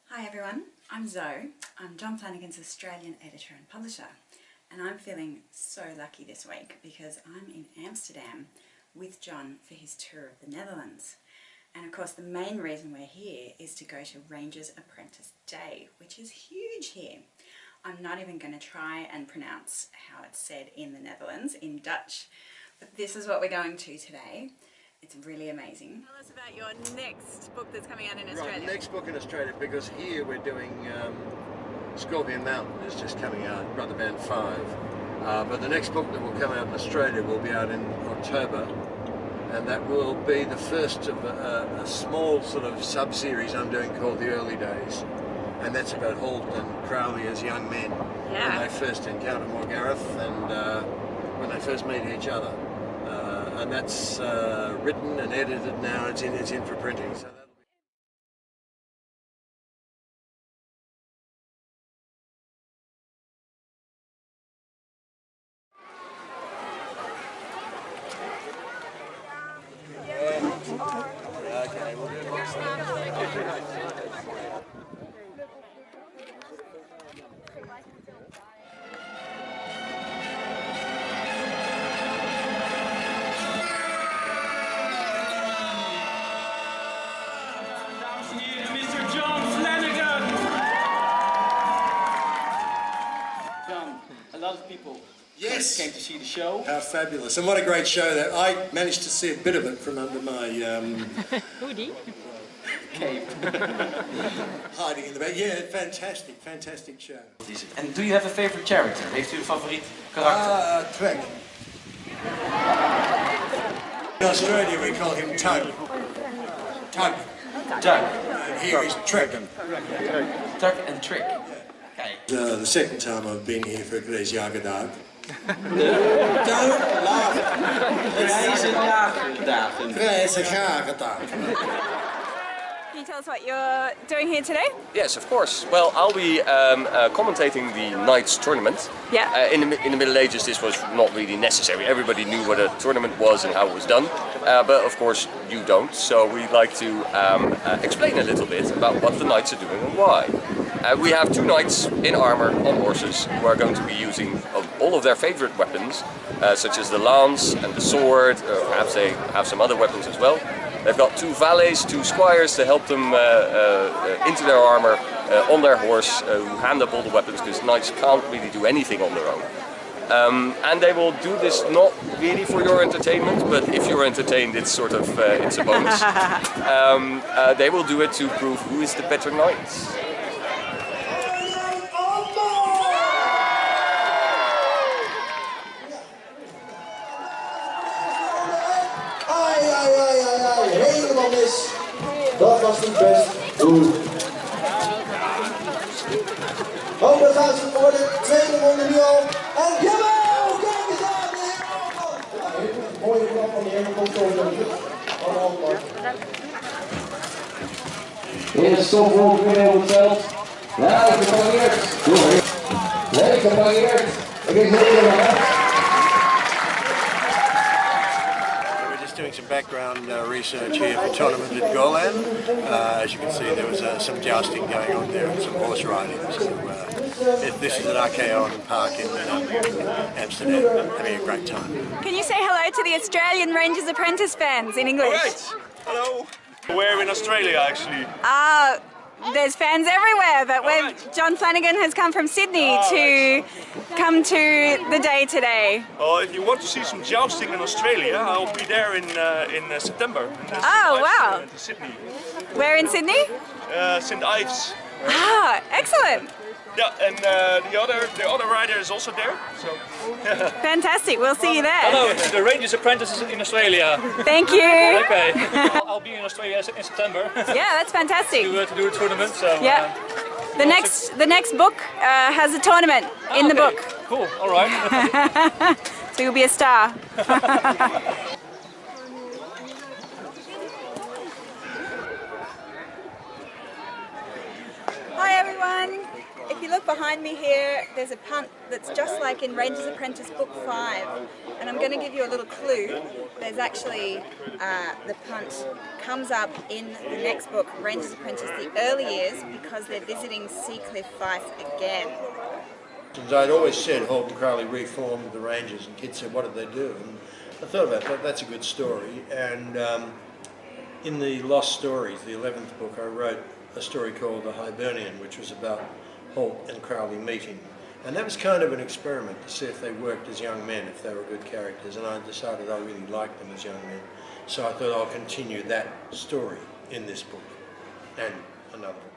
Hi everyone, I'm Zoe. I'm John Flanagan's Australian editor and publisher, and I'm feeling so lucky this week because I'm in Amsterdam with John for his tour of the Netherlands. And of course the main reason we're here is to go to Ranger's Apprentice Day, which is huge here. I'm not even going to try and pronounce how it's said in the Netherlands in Dutch, but this is what we're going to today. It's really amazing. Tell us about your next book that's coming out in Australia. Right, next book in Australia, because here we're doing Scorpion Mountain is just coming out, Brother Band 5. But the next book that will come out in Australia will be out in October, and that will be the first of a small sort of sub-series I'm doing called The Early Days. And that's about Holden and Crowley as young men, when they first encounter Morgareth and when they first meet each other. And that's written and edited now. It's in for printing. So that'll be... Okay, we'll do it. Mr. John Flanagan! John, a lot of people came to see the show. How fabulous. And what a great show that I managed to see a bit of it from under my Hoodie? Cape. hiding in the back. Yeah, fantastic show. And do you have a favorite character? Heeft u een favoriet karakter? Trek. In Australia we call him Tug. Tug. Tug. And here he's Trek. Tug and Trick. The second time I've been here for Grace Jagerdag. Don't laugh. Grijze jagerdagen. Grace Jagerdag. Can you tell us what you're doing here today? Yes, of course. Well, I'll be commentating the Knights tournament. Yeah. In the Middle Ages, this was not really necessary. Everybody knew what a tournament was and how it was done. But of course, you don't. So we'd like to explain a little bit about what the Knights are doing and why. We have two knights in armor on horses who are going to be using all of their favorite weapons, such as the lance and the sword. Perhaps they have some other weapons as well. They've got two valets, two squires to help them into their armor on their horse, who hand up all the weapons because knights can't really do anything on their own. And they will do this not really for your entertainment, but if you're entertained, it's sort of it's a bonus. They will do it to prove who is the better knight. Helemaal mis. Dat was niet best. Goed. Oh, dan gaan ze voor de tweede ronde nu al. En jawel! Kijk eens aan! Ja, mooie klap van de ene komt zo allemaal. In de stopwoord weer op het veld. Ja, ik gepareerd. Nee, gepareerd. Ik ben heel Doing some background research here for tournament at Golan. As you can see, there was some jousting going on there and some horse riding. So this is at Archeon Park in Amsterdam, having a great time. Can you say hello to the Australian Ranger's Apprentice fans in English? All right. Hello. We're in Australia actually. There's fans everywhere, but John Flanagan has come from Sydney to come to the day today. Well, if you want to see some jousting in Australia, I'll be there in September. Wow. In Sydney. Where in Sydney? St. Ives. Excellent. Yeah, and the other rider is also there. So. Fantastic. We'll see you there. Hello, it's the Ranger's Apprentice in Australia. Thank you. Okay. I'll be in Australia in September. Yeah, that's fantastic. to do a tournament. So. Yeah. The next book has a tournament in the book. Cool. All right. So you'll be a star. Hi everyone. If you look behind me here, there's a punt that's just like in Ranger's Apprentice Book 5, and I'm going to give you a little clue. There's actually, the punt comes up in the next book, Ranger's Apprentice, the early years, because they're visiting Seacliff Fife again. I'd always said Holt and Crowley reformed the Rangers, and kids said, what did they do? And I thought about that, that's a good story, and in the Lost Stories, the 11th book, I wrote a story called The Hibernian, which was about Holt and Crowley meeting. And that was kind of an experiment to see if they worked as young men, if they were good characters, and I decided I really liked them as young men. So I thought I'll continue that story in this book and another book.